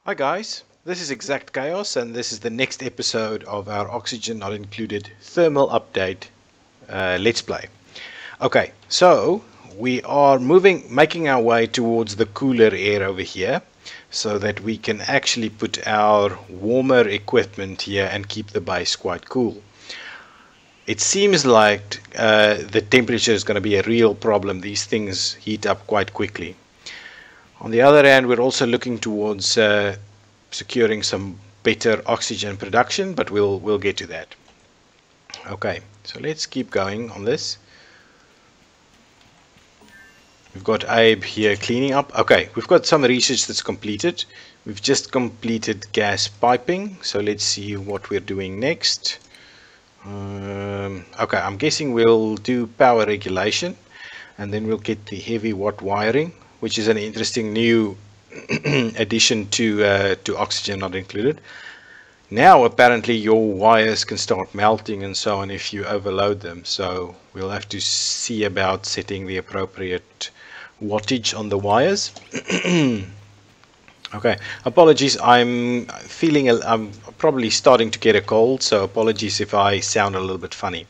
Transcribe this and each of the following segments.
Hi guys, this is ExactChaos and this is the next episode of our Oxygen Not Included Thermal Update Let's Play. Okay, so we are making our way towards the cooler air over here so that we can actually put our warmer equipment here and keep the base quite cool. It seems like the temperature is going to be a real problem. These things heat up quite quickly. On the other hand, we're also looking towards securing some better oxygen production, but we'll get to that. Okay, so let's keep going on this. We've got Abe here cleaning up. Okay, we've got some research that's completed. We've just completed gas piping, so let's see what we're doing next. Okay, I'm guessing we'll do power regulation, and then we'll get the heavy watt wiring, which is an interesting new addition to Oxygen Not Included. Now apparently your wires can start melting and so on if you overload them, so we'll have to see about setting the appropriate wattage on the wires. Okay, apologies, I'm probably starting to get a cold, so apologies if I sound a little bit funny.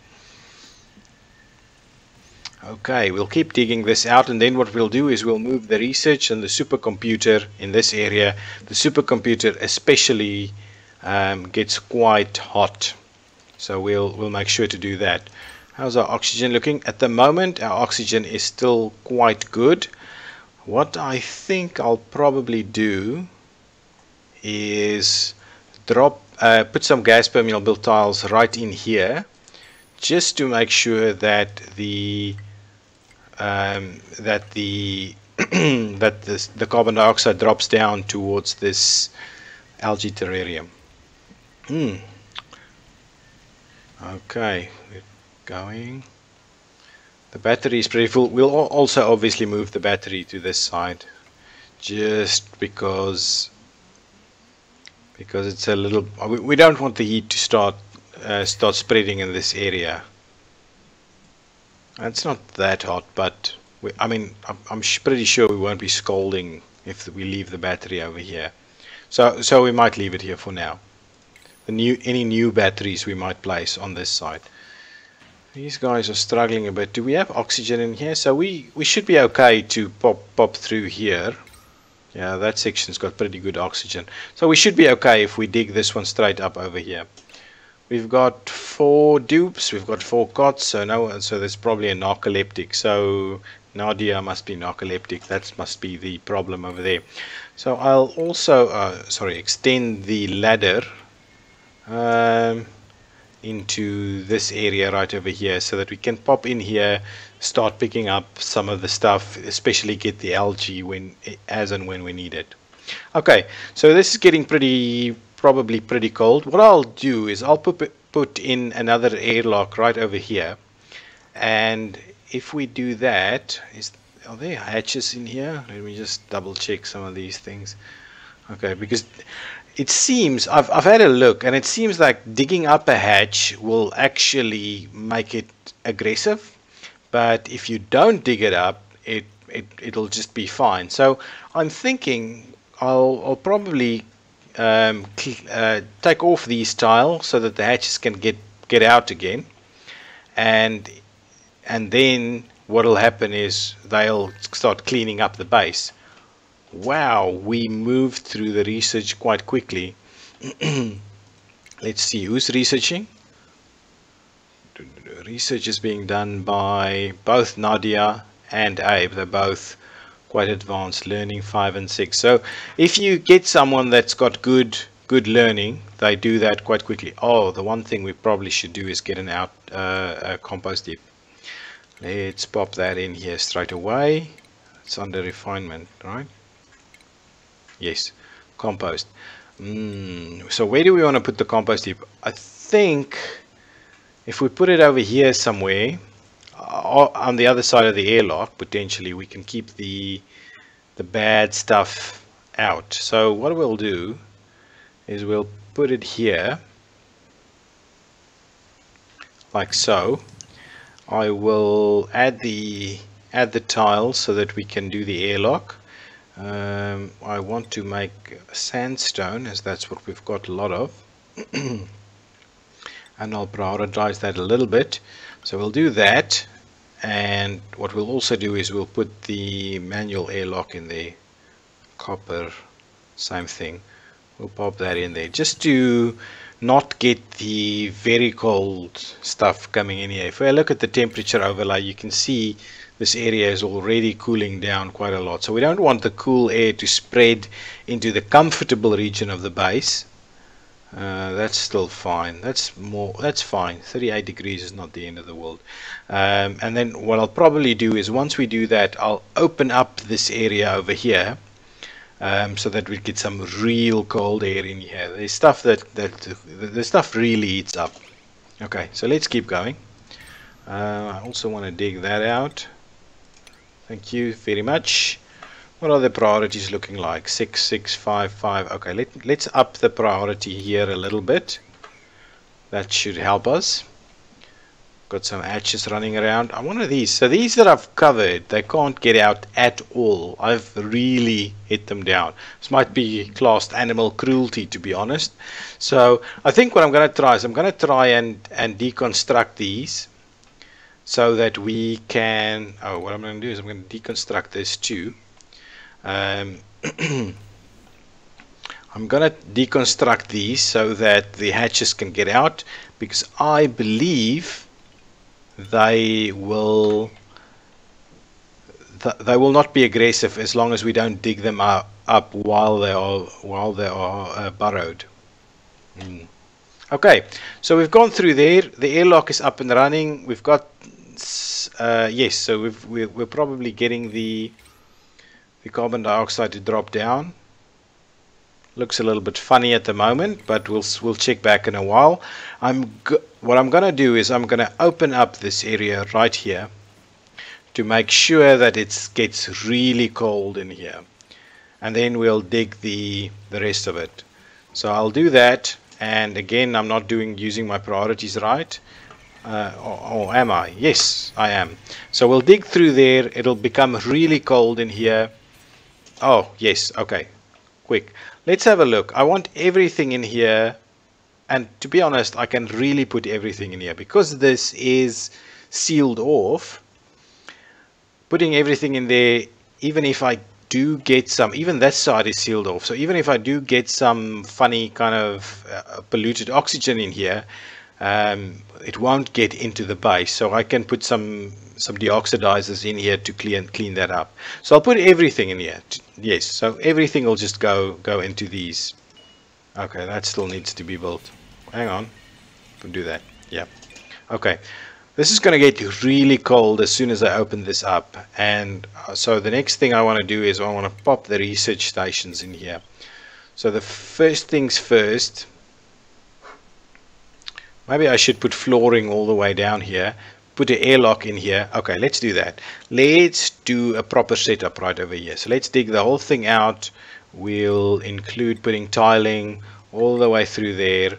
Okay, we'll keep digging this out, and then what we'll do is we'll move the research and the supercomputer in this area. The supercomputer especially gets quite hot, so we'll make sure to do that. How's our oxygen looking? At the moment our oxygen is still quite good. What I think I'll probably do is put some gas permeable tiles right in here, just to make sure that the the carbon dioxide drops down towards this algae terrarium. Okay, we're going. The battery is pretty full. We'll also obviously move the battery to this side, just because it's a little. We don't want the heat to start spreading in this area. It's not that hot, but I'm pretty sure we won't be scalding if we leave the battery over here. So we might leave it here for now. Any new batteries we might place on this side. These guys are struggling a bit. Do we have oxygen in here? So we should be okay to pop through here. Yeah, that section's got pretty good oxygen. So we should be okay if we dig this one straight up over here. We've got 4 dupes, we've got 4 cots, so there's probably a narcoleptic. So Nadia must be narcoleptic. That must be the problem over there. So I'll also extend the ladder into this area right over here, so that we can pop in here, start picking up some of the stuff, especially get the algae as and when we need it. Okay, so this is getting probably pretty cold. What I'll do is I'll put in another airlock right over here, and if we do that, are there hatches in here? Let me just double check some of these things. Okay, because it seems I've had a look, and it seems like digging up a hatch will actually make it aggressive, but if you don't dig it up, it'll just be fine. So I'm thinking I'll probably take off these tiles so that the hatches can get out again, and then what'll happen is they'll start cleaning up the base. Wow, we moved through the research quite quickly. Let's see who's researching. Research is being done by both Nadia and Abe. They're both quite advanced, learning 5 and 6. So if you get someone that's got good learning, they do that quite quickly. Oh, the one thing we probably should do is get a compost heap. Let's pop that in here straight away. It's under refinement, right? Yes, compost. So where do we want to put the compost heap? I think if we put it over here somewhere, on the other side of the airlock, potentially we can keep the bad stuff out. So what we'll do is we'll put it here like so. I will add the tiles so that we can do the airlock. I want to make sandstone, as that's what we've got a lot of. And I'll prioritize that a little bit. So we'll do that. And what we'll also do is we'll put the manual airlock in there. Copper, same thing. We'll pop that in there just to not get the very cold stuff coming in here. If I look at the temperature overlay, you can see this area is already cooling down quite a lot. So we don't want the cool air to spread into the comfortable region of the base. That's still fine. That's fine. 38 degrees is not the end of the world. And then what I'll probably do is once we do that, I'll open up this area over here. So that we get some real cold air in here. There's stuff the stuff really heats up. Okay, so let's keep going. I also want to dig that out. Thank you very much. What are the priorities looking like? 6, 6, 5, 5. Okay, let's up the priority here a little bit. That should help us. Got some hatches running around. I want these. So these that I've covered, they can't get out at all. I've really hit them down. This might be classed animal cruelty, to be honest. So I think what I'm going to try is I'm going to try and deconstruct these so that we can. Oh, what I'm going to do is I'm going to deconstruct this too. I'm going to deconstruct these so that the hatches can get out, because I believe they will not be aggressive as long as we don't dig them up while they are burrowed. Okay, so we've gone through there. The airlock is up and running. We've got yes, so we're probably getting the carbon dioxide to drop down. Looks a little bit funny at the moment, but we'll check back in a while. What I'm going to do is I'm going to open up this area right here to make sure that it gets really cold in here, and then we'll dig the rest of it. So I'll do that, and again, I'm not using my priorities right. Or am I? Yes, I am. So we'll dig through there. It'll become really cold in here. Oh yes, okay, quick. Let's have a look. I want everything in here, and to be honest, I can really put everything in here because this is sealed off. Putting everything in there, even if I do get some, even that side is sealed off, so even if I do get some funny kind of polluted oxygen in here, it won't get into the base. So I can put some deoxidizers in here to clean that up. So I'll put everything in here. Yes, so everything will just go into these. Okay, that still needs to be built. Hang on, we'll do that. Yeah. Okay, this is going to get really cold as soon as I open this up, and so the next thing I want to do is I want to pop the research stations in here. So the first things first, maybe I should put flooring all the way down here, put an airlock in here. Okay, let's do that. Let's do a proper setup right over here. So let's dig the whole thing out. We'll include putting tiling all the way through there.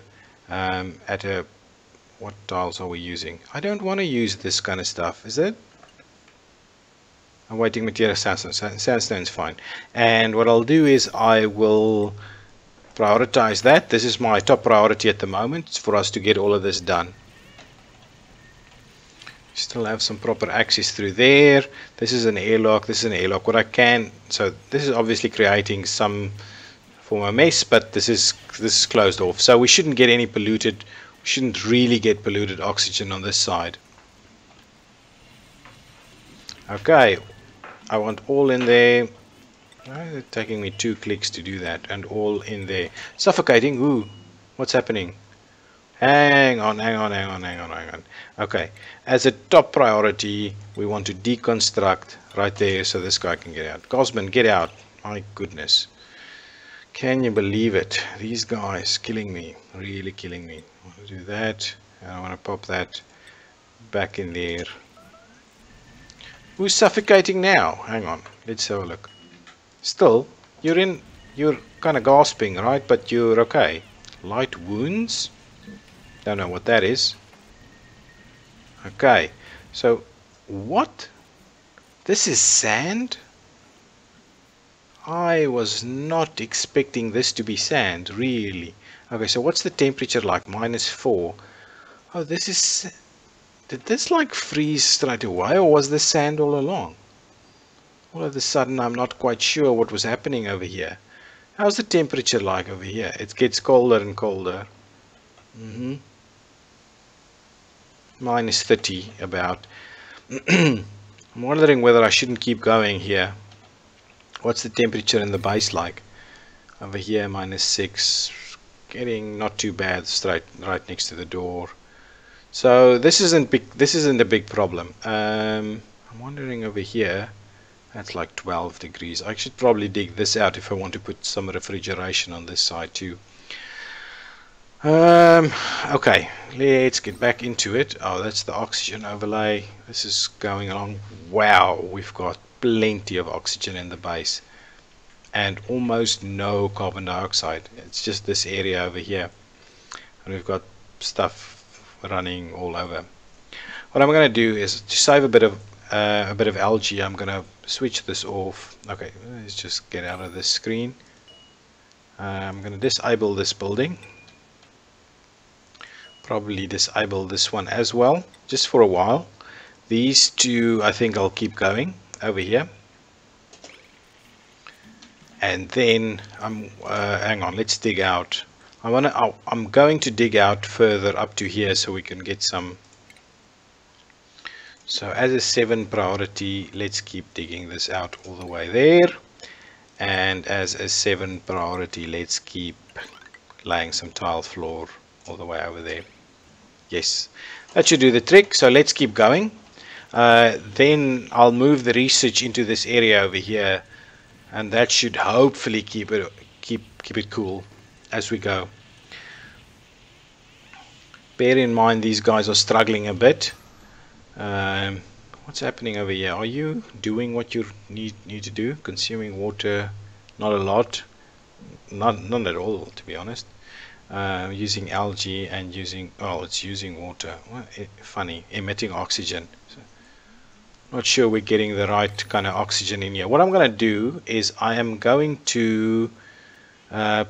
What tiles are we using? I don't want to use this kind of stuff, is it? I'm waiting material sandstone. Sandstone's fine. And what I'll do is I will prioritize that. This is my top priority at the moment. It's for us to get all of this done. Still have some proper access through there. This is an airlock. This is an airlock. What I can, so this is obviously creating some form of mess, but this is closed off. So we shouldn't get any polluted. We shouldn't really get polluted oxygen on this side. Okay, I want all in there. It's taking me 2 clicks to do that, and all in there. Suffocating. Ooh, what's happening? Hang on. Okay, as a top priority, we want to deconstruct right there so this guy can get out. Cosman, get out. My goodness. Can you believe it? These guys killing me, really killing me. I want to do that, and I want to pop that back in there. Who's suffocating now? Hang on, let's have a look. Still, you're kind of gasping, right? But you're okay. Light wounds? Don't know what that is. Okay, so what? This is sand? I was not expecting this to be sand, really. Okay, so what's the temperature like? -4. Oh, this is... Did this like freeze straight away, or was this sand all along? All of a sudden, I'm not quite sure what was happening over here. How's the temperature like over here? It gets colder and colder. -30 about. I'm wondering whether I shouldn't keep going here. What's the temperature in the base like? Over here, -6. Getting not too bad, straight right next to the door. So this isn't big. This isn't a big problem. I'm wondering over here. That's like 12 degrees. I should probably dig this out if I want to put some refrigeration on this side too. Okay, let's get back into it. Oh, that's the oxygen overlay. This is going along. Wow, we've got plenty of oxygen in the base and almost no carbon dioxide. It's just this area over here, and we've got stuff running all over. What I'm going to do is to save a bit of algae. I'm going to switch this off. Okay, let's just get out of this screen. I'm going to disable this building. Probably disable this one as well, just for a while. These two, I think I'll keep going over here. And then hang on, let's dig out. I'm going to dig out further up to here so we can get some. So as a 7 priority, let's keep digging this out all the way there. And as a 7 priority, let's keep laying some tile floor all the way over there. Yes, that should do the trick. So let's keep going. Then I'll move the research into this area over here, and that should hopefully keep it cool as we go. Bear in mind these guys are struggling a bit. What's happening over here? Are you doing what you need to do? Consuming water, not a lot, none at all, to be honest. Using algae and using, oh, it's using water. Well, funny, emitting oxygen. So, not sure we're getting the right kind of oxygen in here. What I'm going to do is I am going to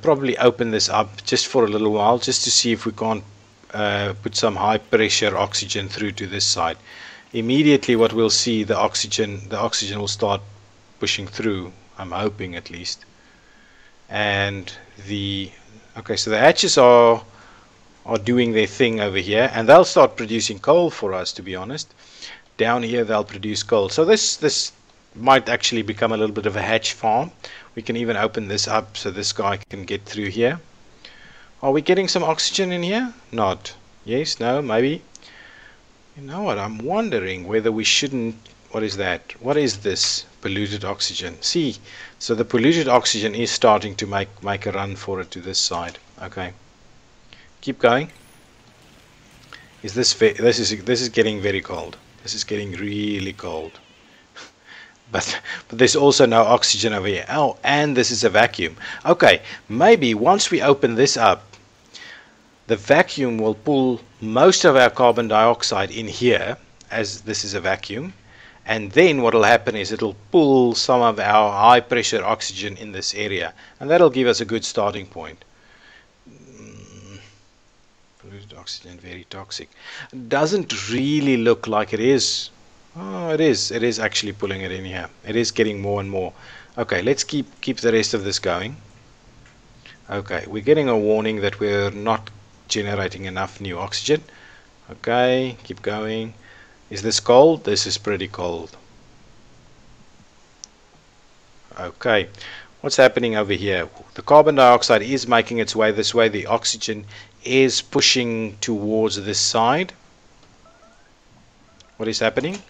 probably open this up just for a little while, just to see if we can't put some high pressure oxygen through to this side. Immediately what we'll see, the oxygen will start pushing through, I'm hoping at least. And okay, so the hatches are doing their thing over here, and they'll start producing coal for us, to be honest. Down here they'll produce coal. So this might actually become a little bit of a hatch farm. We can even open this up so this guy can get through here. Are we getting some oxygen in here? Not. Yes, no, maybe. You know what, I'm wondering whether we shouldn't. What is that? What is this? Polluted oxygen. See, so the polluted oxygen is starting to make a run for it to this side. Okay, keep going. This is getting very cold. This is getting really cold. but there's also no oxygen over here. Oh, and this is a vacuum. Okay, maybe once we open this up, the vacuum will pull most of our carbon dioxide in here, as this is a vacuum. And then what will happen is it'll pull some of our high pressure oxygen in this area, and that'll give us a good starting point. Polluted oxygen, very toxic. Doesn't really look like it is. Oh, it is actually pulling it in here. It is getting more and more. Okay, let's keep the rest of this going. Okay, we're getting a warning that we're not generating enough new oxygen. Okay, keep going. Is this cold? This is pretty cold. Okay, what's happening over here? The carbon dioxide is making its way this way. The oxygen is pushing towards this side. What is happening?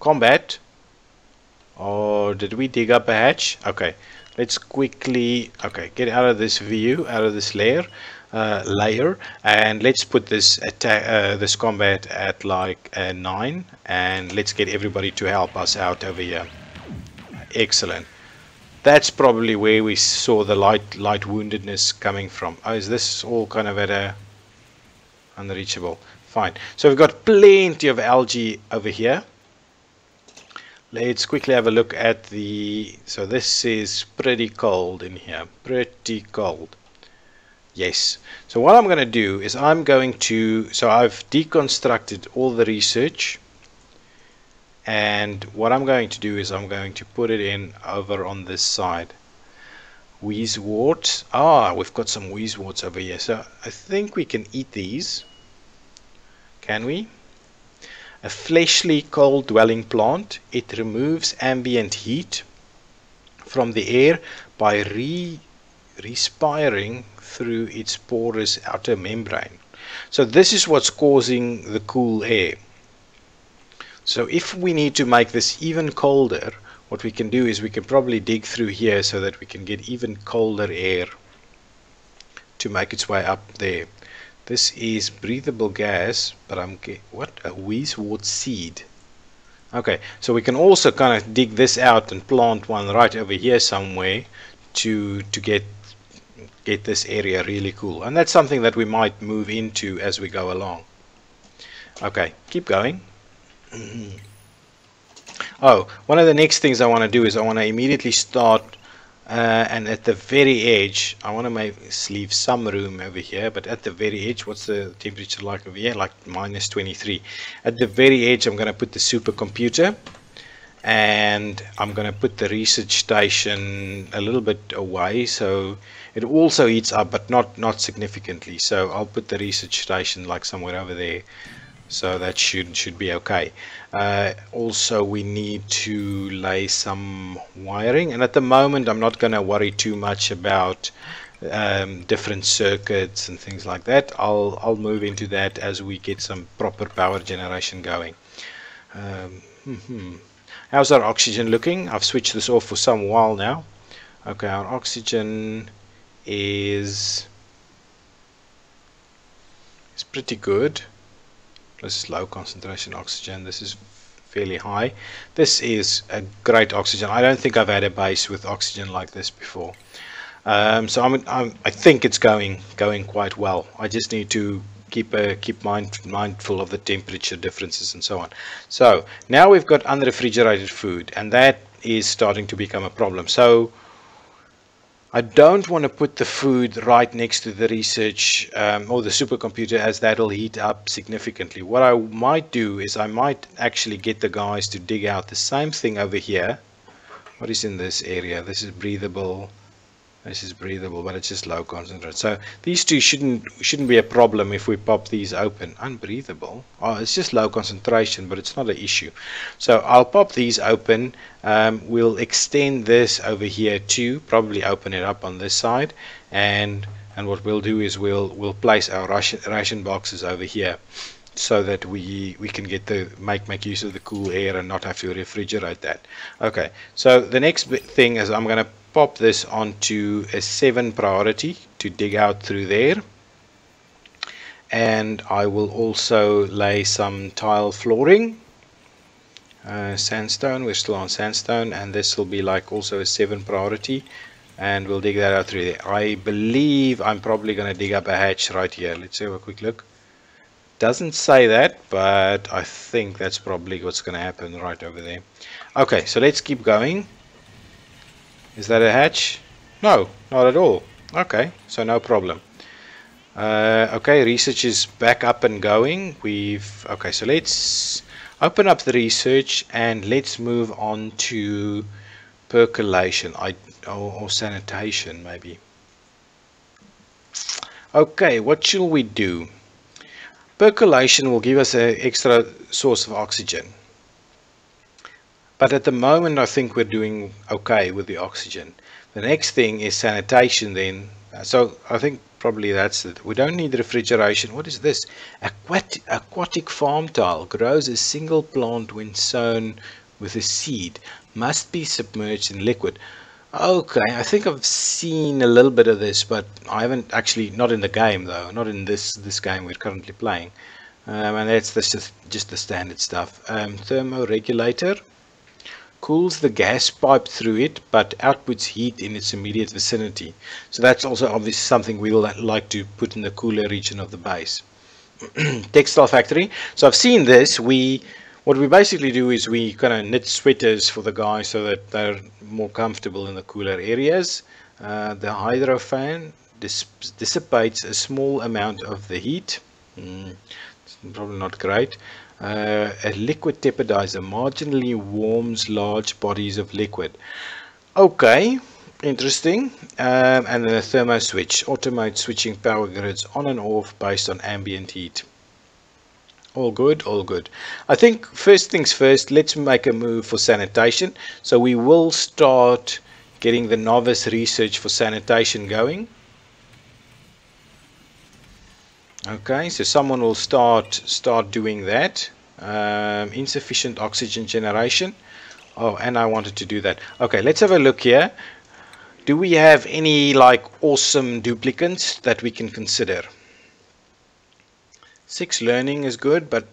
Combat. Or did we dig up a hatch? Okay, let's quickly get out of this view, out of this layer, and let's put this this combat at like 9, and let's get everybody to help us out over here. Excellent. That's probably where we saw the light woundedness coming from. Oh, is this all kind of at a unreachable? Fine. So we've got plenty of algae over here. let's quickly have a look at the, so this is pretty cold in here, pretty cold. Yes, so what I'm going to do is I'm going to, so I've deconstructed all the research, and what I'm going to do is I'm going to put it in over on this side. Wheezeworts, we've got some wheezeworts over here, so I think we can eat these. Can we? A fleshly cold dwelling plant. It removes ambient heat from the air by respiring through its porous outer membrane. So this is what's causing the cool air. So if we need to make this even colder, what we can do is we can probably dig through here so that we can get even colder air to make its way up there. This is breathable gas, but what? A wheezewort seed. Okay, so we can also kind of dig this out and plant one right over here somewhere to get this area really cool. And that's something that we might move into as we go along. Okay, keep going. Oh, one of the next things I want to do is I want to immediately start and at the very edge, I want to leave some room over here, but at the very edge, what's the temperature like over here? Like -23. At the very edge, I'm going to put the supercomputer, and I'm going to put the research station a little bit away, so it also heats up, but not significantly. So I'll put the research station like somewhere over there. So that should be okay. Also, we need to lay some wiring, and at the moment I'm not going to worry too much about different circuits and things like that. I'll move into that as we get some proper power generation going. How's our oxygen looking? I've switched this off for some while now. Okay, our oxygen is pretty good. This is low concentration oxygen. This is fairly high. This is a great oxygen. I don't think I've had a base with oxygen like this before. So I think it's going quite well. I just need to keep mindful of the temperature differences and so on. So now we've got unrefrigerated food, and that is starting to become a problem. So I don't want to put the food right next to the research or the supercomputer, as that'll heat up significantly. What I might do is I might actually get the guys to dig out the same thing over here. What is in this area? This is breathable. This is breathable, but it's just low concentrate. So these two shouldn't be a problem if we pop these open. Unbreathable. Oh, it's just low concentration, but it's not an issue. So I'll pop these open. We'll extend this over here too. Probably open it up on this side, and what we'll do is we'll place our ration boxes over here, so that we can get make use of the cool air and not have to refrigerate that. Okay. So the next thing is I'm going to pop this onto a 7 priority to dig out through there, and I will also lay some tile flooring, sandstone. We're still on sandstone, and this will be like also a 7 priority, and we'll dig that out through there. I believe I'm probably going to dig up a hatch right here. Let's have a quick look. Doesn't say that, but I think that's probably what's going to happen right over there. Okay, so let's keep going. Is that a hatch? No, not at all. Okay, so no problem. Okay, research is back up and going. Okay, so let's open up the research and let's move on to percolation or sanitation maybe. Okay, what shall we do? Percolation will give us an extra source of oxygen. But at the moment, I think we're doing okay with the oxygen. The next thing is sanitation then. So I think probably that's it. We don't need refrigeration. What is this? Aquatic farm tile grows a single plant when sown with a seed. Must be submerged in liquid. Okay, I think I've seen a little bit of this, but I haven't actually, not in the game though, not in this game we're currently playing. And that's just the standard stuff. Thermoregulator. Cools the gas pipe through it, but outputs heat in its immediate vicinity. So that's also obviously something we'll like to put in the cooler region of the base. Textile factory. So I've seen this. We what we basically do is we kind of knit sweaters for the guys so that they're more comfortable in the cooler areas. The hydro fan dissipates a small amount of the heat. It's probably not great. A liquid tepidizer marginally warms large bodies of liquid. Okay, interesting. And then a thermo switch automates switching power grids on and off based on ambient heat. All good, all good. I think first things first, let's make a move for sanitation. So we will start getting the novice research for sanitation going. Okay, so someone will start doing that. Insufficient oxygen generation. Oh, and I wanted to do that. Okay, let's have a look here. Do we have any like awesome duplicants that we can consider? 6 learning is good, but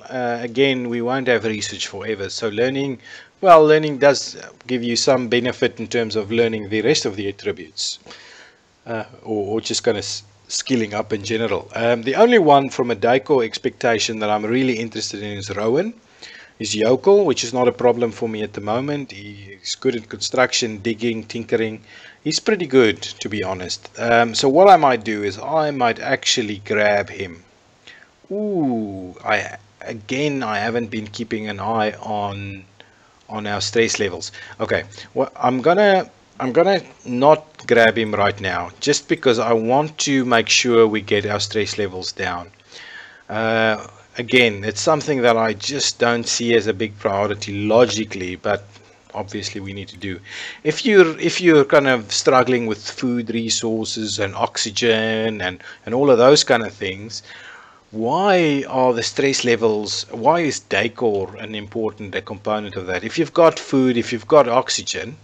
again, we won't have research forever. So learning, well, learning does give you some benefit in terms of learning the rest of the attributes, or just kind of skilling up in general. The only one from a decor expectation that I'm really interested in is Rowan. He's yokel, which is not a problem for me at the moment. He's good at construction, digging, tinkering. He's pretty good, to be honest. So what I might do is I might actually grab him. Ooh, I haven't been keeping an eye on our stress levels. Okay, well, I'm gonna not grab him right now, just because I want to make sure we get our stress levels down. Again, it's something that I just don't see as a big priority logically, but obviously we need to do. If you're kind of struggling with food resources and oxygen and all of those kind of things, why are the stress levels, why is decor an important component of that? If you've got food, if you've got oxygen,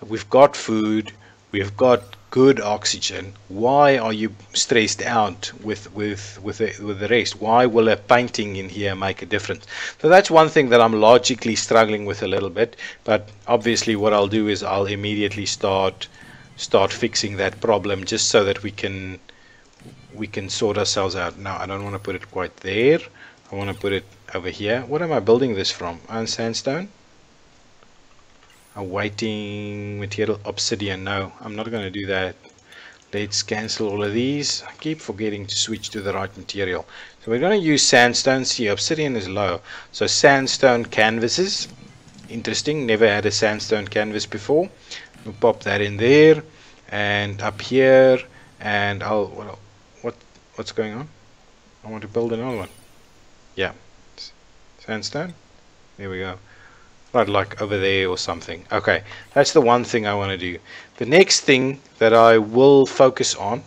we've got food, we've got good oxygen, why are you stressed out with the rest? Why will a painting in here make a difference? So that's one thing that I'm logically struggling with a little bit, but obviously what I'll do is I'll immediately start fixing that problem, just so that we can sort ourselves out. Now I don't want to put it quite there, I want to put it over here. What am I building this from? Iron sandstone? Awaiting material, obsidian. No, I'm not going to do that. Let's cancel all of these. I keep forgetting to switch to the right material. So we're going to use sandstone. See, obsidian is low, so sandstone canvases. Interesting, never had a sandstone canvas before. We'll pop that in there, and up here, and what's going on? I want to build another one. Yeah, sandstone, there we go. Right, like over there or something. Okay, that's the one thing I want to do. The next thing that I will focus on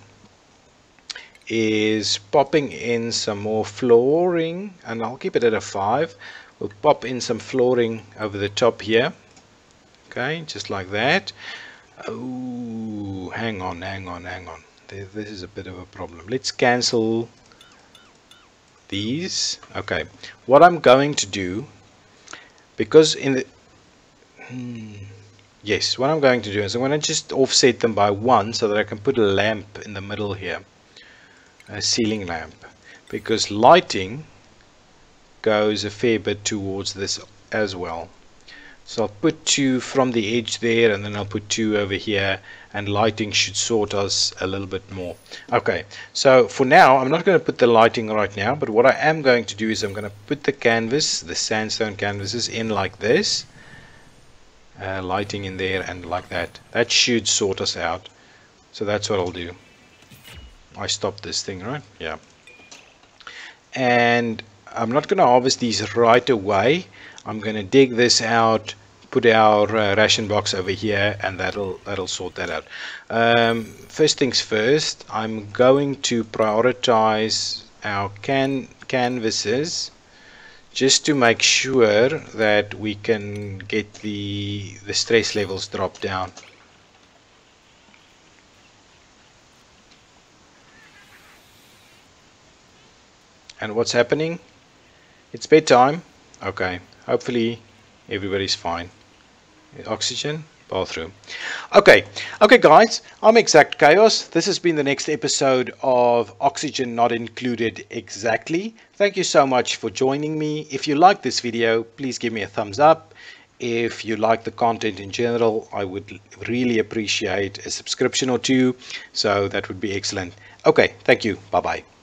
is popping in some more flooring, and I'll keep it at a 5. We'll pop in some flooring over the top here. Okay, just like that. Oh, hang on. This is a bit of a problem. Let's cancel these. Okay, what I'm going to do, because in the yes, what I'm going to do is I'm going to just offset them by 1 so that I can put a lamp in the middle here, a ceiling lamp, because lighting goes a fair bit towards this as well. So I'll put 2 from the edge there, and then I'll put 2 over here, and lighting should sort us a little bit more. Okay, so for now I'm not going to put the lighting right now, but what I am going to do is I'm going to put the canvas, the sandstone canvases, in like this, lighting in there, and like that. That should sort us out. So that's what I'll do. I stopped this thing, right? Yeah. And I'm not going to harvest these right away. I'm going to dig this out, put our ration box over here, and that'll sort that out. First things first, I'm going to prioritize our canvases, just to make sure that we can get the stress levels dropped down. And what's happening? It's bedtime. Okay, hopefully everybody's fine. Oxygen, bathroom. Okay, guys, I'm Exact Chaos. This has been the next episode of Oxygen Not Included Exactly. Thank you so much for joining me. If you like this video, please give me a thumbs up. If you like the content in general, I would really appreciate a subscription or two. So that would be excellent. Okay, thank you. Bye bye.